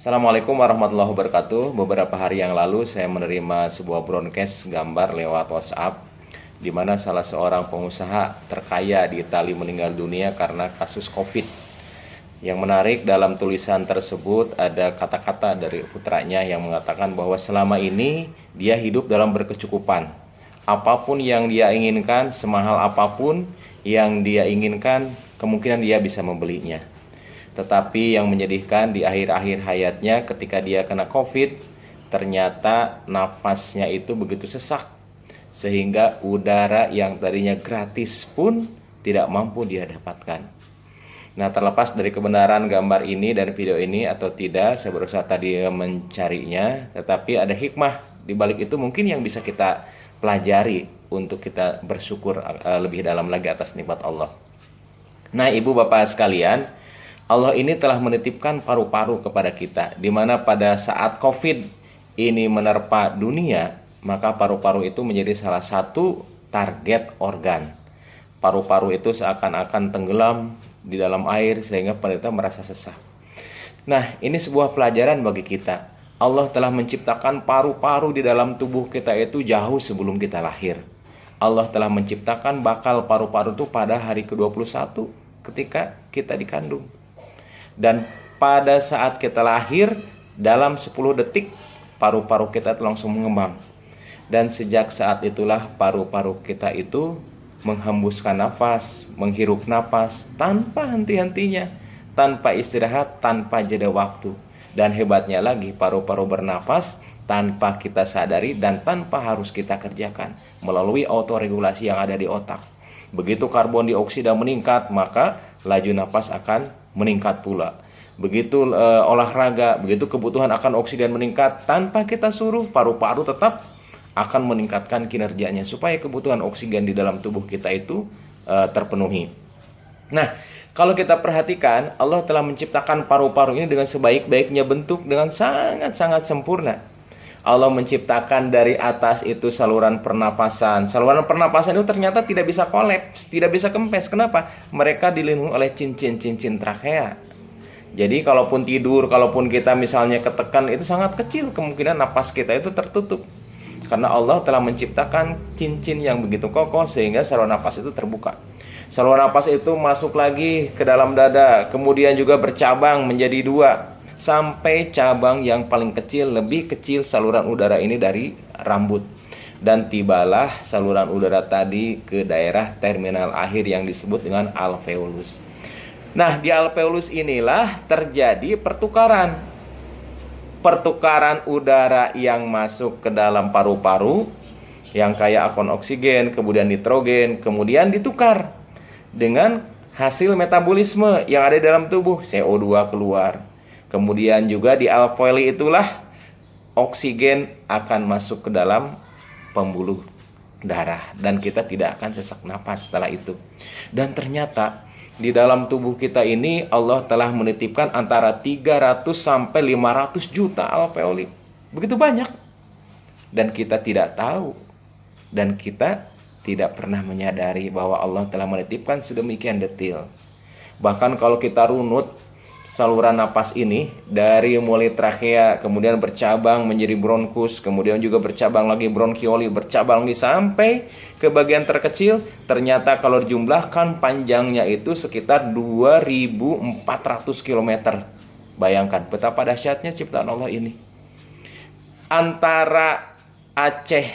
Assalamualaikum warahmatullahi wabarakatuh. Beberapa hari yang lalu saya menerima sebuah broadcast gambar lewat WhatsApp di mana salah seorang pengusaha terkaya di Italia meninggal dunia karena kasus COVID. Yang menarik dalam tulisan tersebut ada kata-kata dari putranya yang mengatakan bahwa selama ini dia hidup dalam berkecukupan. Apapun yang dia inginkan, semahal apapun yang dia inginkan, kemungkinan dia bisa membelinya. Tetapi yang menyedihkan di akhir-akhir hayatnya ketika dia kena COVID, ternyata nafasnya itu begitu sesak sehingga udara yang tadinya gratis pun tidak mampu dia dapatkan. Nah, terlepas dari kebenaran gambar ini dan video ini atau tidak, saya berusaha tadi mencarinya, tetapi ada hikmah di balik itu mungkin yang bisa kita pelajari untuk kita bersyukur lebih dalam lagi atas nikmat Allah. Nah, ibu bapak sekalian, Allah ini telah menitipkan paru-paru kepada kita, di mana pada saat COVID ini menerpa dunia, maka paru-paru itu menjadi salah satu target organ. Paru-paru itu seakan-akan tenggelam di dalam air sehingga penderita merasa sesak. Nah, ini sebuah pelajaran bagi kita. Allah telah menciptakan paru-paru di dalam tubuh kita itu jauh sebelum kita lahir. Allah telah menciptakan bakal paru-paru itu pada hari ke-21 ketika kita dikandung. Dan pada saat kita lahir, dalam 10 detik paru-paru kita itu langsung mengembang. Dan sejak saat itulah paru-paru kita itu menghembuskan nafas, menghirup nafas tanpa henti-hentinya, tanpa istirahat, tanpa jeda waktu. Dan hebatnya lagi, paru-paru bernafas tanpa kita sadari dan tanpa harus kita kerjakan melalui autoregulasi yang ada di otak. Begitu karbon dioksida meningkat, maka laju nafas akan meningkat pula. Begitu olahraga, begitu kebutuhan akan oksigen meningkat, tanpa kita suruh, paru-paru tetap akan meningkatkan kinerjanya supaya kebutuhan oksigen di dalam tubuh kita itu terpenuhi. Nah, kalau kita perhatikan, Allah telah menciptakan paru-paru ini dengan sebaik-baiknya bentuk, dengan sangat-sangat sempurna. Allah menciptakan dari atas itu saluran pernapasan. Saluran pernapasan itu ternyata tidak bisa kolaps, tidak bisa kempes. Kenapa? Mereka dilindungi oleh cincin-cincin trakea. Jadi kalaupun tidur, kalaupun kita misalnya ketekan, itu sangat kecil kemungkinan napas kita itu tertutup. Karena Allah telah menciptakan cincin yang begitu kokoh sehingga saluran napas itu terbuka. Saluran napas itu masuk lagi ke dalam dada, kemudian juga bercabang menjadi 2. Sampai cabang yang paling kecil, lebih kecil saluran udara ini dari rambut. Dan tibalah saluran udara tadi ke daerah terminal akhir yang disebut dengan alveolus. Nah, di alveolus inilah terjadi pertukaran udara yang masuk ke dalam paru-paru, yang kaya akan oksigen, kemudian nitrogen, kemudian ditukar dengan hasil metabolisme yang ada di dalam tubuh, CO2 keluar. Kemudian juga di alveoli itulah oksigen akan masuk ke dalam pembuluh darah dan kita tidak akan sesak napas setelah itu. Dan ternyata di dalam tubuh kita ini Allah telah menitipkan antara 300 sampai 500 juta alveoli. Begitu banyak. Dan kita tidak tahu dan kita tidak pernah menyadari bahwa Allah telah menitipkan sedemikian detail. Bahkan kalau kita runut saluran napas ini dari mulai trakea, kemudian bercabang menjadi bronkus, kemudian juga bercabang lagi bronkioli, bercabang lagi sampai ke bagian terkecil, ternyata kalau dijumlahkan panjangnya itu sekitar 2400 km. Bayangkan betapa dahsyatnya ciptaan Allah ini. Antara Aceh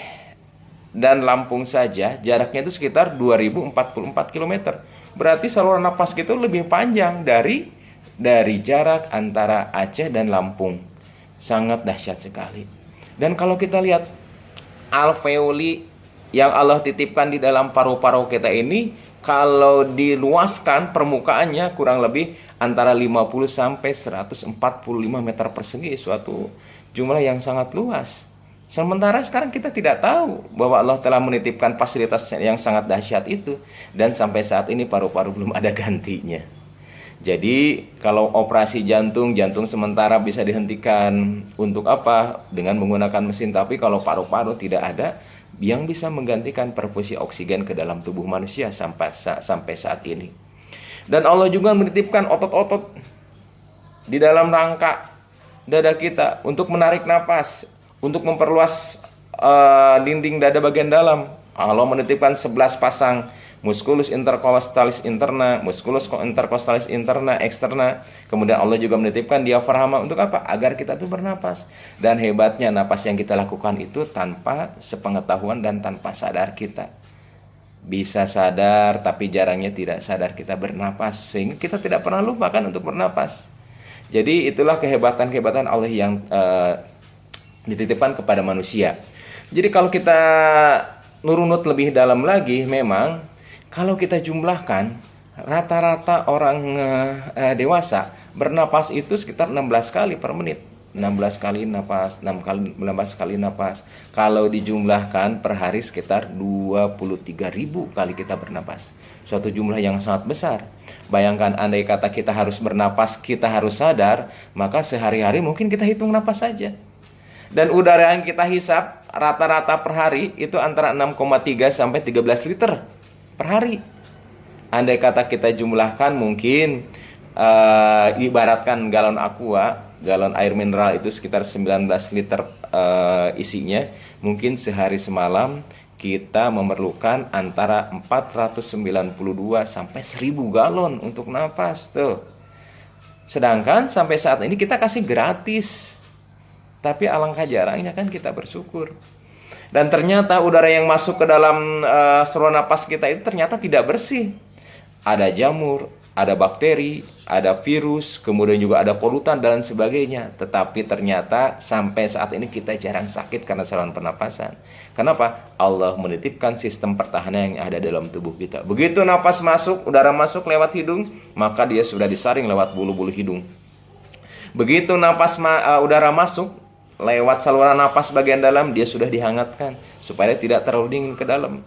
dan Lampung saja jaraknya itu sekitar 2044 km. Berarti saluran napas kita lebih panjang dari jarak antara Aceh dan Lampung. Sangat dahsyat sekali. Dan kalau kita lihat alveoli yang Allah titipkan di dalam paru-paru kita ini, kalau diluaskan permukaannya kurang lebih antara 50 sampai 145 meter persegi, suatu jumlah yang sangat luas. Sementara sekarang kita tidak tahu bahwa Allah telah menitipkan fasilitas yang sangat dahsyat itu, dan sampai saat ini paru-paru belum ada gantinya. Jadi kalau operasi jantung sementara bisa dihentikan untuk apa? Dengan menggunakan mesin. Tapi kalau paru-paru tidak ada yang bisa menggantikan perfusi oksigen ke dalam tubuh manusia sampai saat ini. Dan Allah juga menitipkan otot-otot di dalam rangka dada kita, untuk menarik napas, untuk memperluas dinding dada bagian dalam. Allah menitipkan 11 pasang musculus intercostalis interna, musculus intercostalis interna, externa. Kemudian Allah juga menitipkan diafragma untuk apa? Agar kita tuh bernapas. Dan hebatnya napas yang kita lakukan itu tanpa sepengetahuan dan tanpa sadar kita. Bisa sadar tapi jarangnya tidak sadar kita bernapas, sehingga kita tidak pernah lupakan untuk bernapas. Jadi itulah kehebatan-kehebatan Allah yang dititipkan kepada manusia. Jadi kalau kita nurunut lebih dalam lagi, memang kalau kita jumlahkan rata-rata orang dewasa bernapas itu sekitar 16 kali per menit. 16 kali napas, 16 kali napas. Kalau dijumlahkan per hari sekitar 23.000 kali kita bernapas. Suatu jumlah yang sangat besar. Bayangkan andai kata kita harus bernapas, kita harus sadar, maka sehari-hari mungkin kita hitung napas saja. Dan udara yang kita hisap rata-rata per hari itu antara 6,3 sampai 13 liter per hari. Andai kata kita jumlahkan mungkin ibaratkan galon aqua, galon air mineral itu sekitar 19 liter isinya. Mungkin sehari semalam kita memerlukan antara 492 sampai 1000 galon untuk napas tuh. Sedangkan sampai saat ini kita kasih gratis. Tapi alangkah jarangnya kan kita bersyukur. Dan ternyata udara yang masuk ke dalam saluran napas kita itu ternyata tidak bersih. Ada jamur, ada bakteri, ada virus, kemudian juga ada polutan dan sebagainya. Tetapi ternyata sampai saat ini kita jarang sakit karena saluran pernapasan. Kenapa? Allah menitipkan sistem pertahanan yang ada dalam tubuh kita. Begitu napas masuk, udara masuk lewat hidung, maka dia sudah disaring lewat bulu-bulu hidung. Begitu udara masuk lewat saluran napas bagian dalam, dia sudah dihangatkan supaya tidak terlalu dingin ke dalam.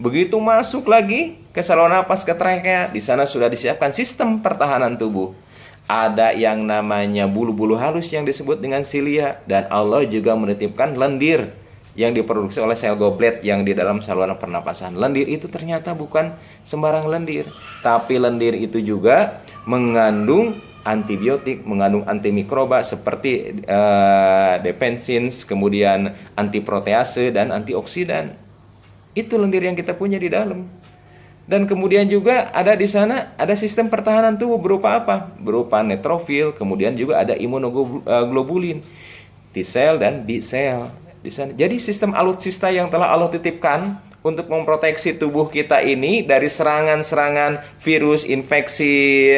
Begitu masuk lagi ke saluran napas ke trakea, di sana sudah disiapkan sistem pertahanan tubuh. Ada yang namanya bulu-bulu halus yang disebut dengan silia, dan Allah juga menitipkan lendir yang diproduksi oleh sel goblet yang di dalam saluran pernapasan. Lendir itu ternyata bukan sembarang lendir, tapi lendir itu juga mengandung antibiotik, mengandung antimikroba seperti defensins, kemudian antiprotease dan antioksidan. Itu lendir yang kita punya di dalam. Dan kemudian juga ada di sana ada sistem pertahanan tubuh berupa apa? Berupa neutrofil, kemudian juga ada imunoglobulin, T cell dan B cell di sana. Jadi sistem alutsista yang telah Allah titipkan untuk memproteksi tubuh kita ini dari serangan-serangan virus, infeksi,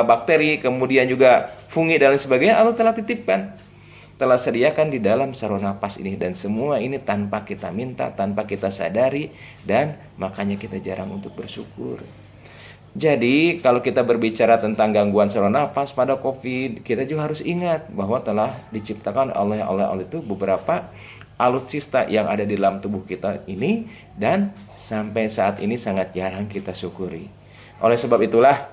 bakteri, kemudian juga fungi dan sebagainya, Allah telah titipkan, telah sediakan di dalam saluran napas ini. Dan semua ini tanpa kita minta, tanpa kita sadari, dan makanya kita jarang untuk bersyukur. Jadi kalau kita berbicara tentang gangguan saluran napas pada COVID, kita juga harus ingat bahwa telah diciptakan oleh Allah itu beberapa alutsista yang ada di dalam tubuh kita ini, dan sampai saat ini sangat jarang kita syukuri. Oleh sebab itulah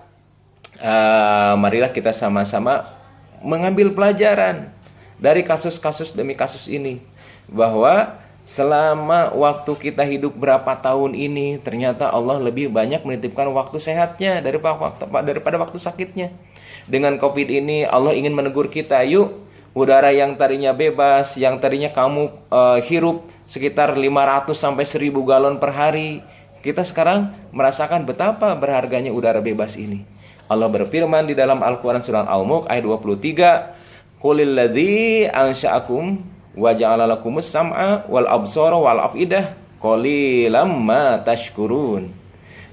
marilah kita sama-sama mengambil pelajaran dari kasus-kasus demi kasus ini, bahwa selama waktu kita hidup berapa tahun ini, ternyata Allah lebih banyak menitipkan waktu sehatnya daripada waktu sakitnya. Dengan COVID ini Allah ingin menegur kita, yuk, udara yang tadinya bebas, yang tadinya kamu hirup sekitar 500 sampai 1000 galon per hari, kita sekarang merasakan betapa berharganya udara bebas ini. Allah berfirman di dalam Al-Quran surah Al-Mulk ayat 23, Qulil ladzi ansha'akum wa ja'ala lakumus sam'a wal absara wal afidah qalilam ma tashkurun.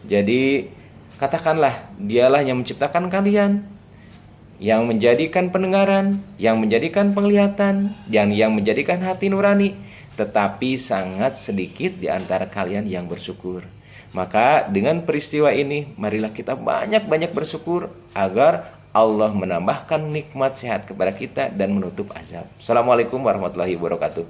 Jadi katakanlah, dialah yang menciptakan kalian, yang menjadikan pendengaran, yang menjadikan penglihatan, yang menjadikan hati nurani, tetapi sangat sedikit di antara kalian yang bersyukur. Maka dengan peristiwa ini, marilah kita banyak-banyak bersyukur agar Allah menambahkan nikmat sehat kepada kita dan menutup azab. Assalamualaikum warahmatullahi wabarakatuh.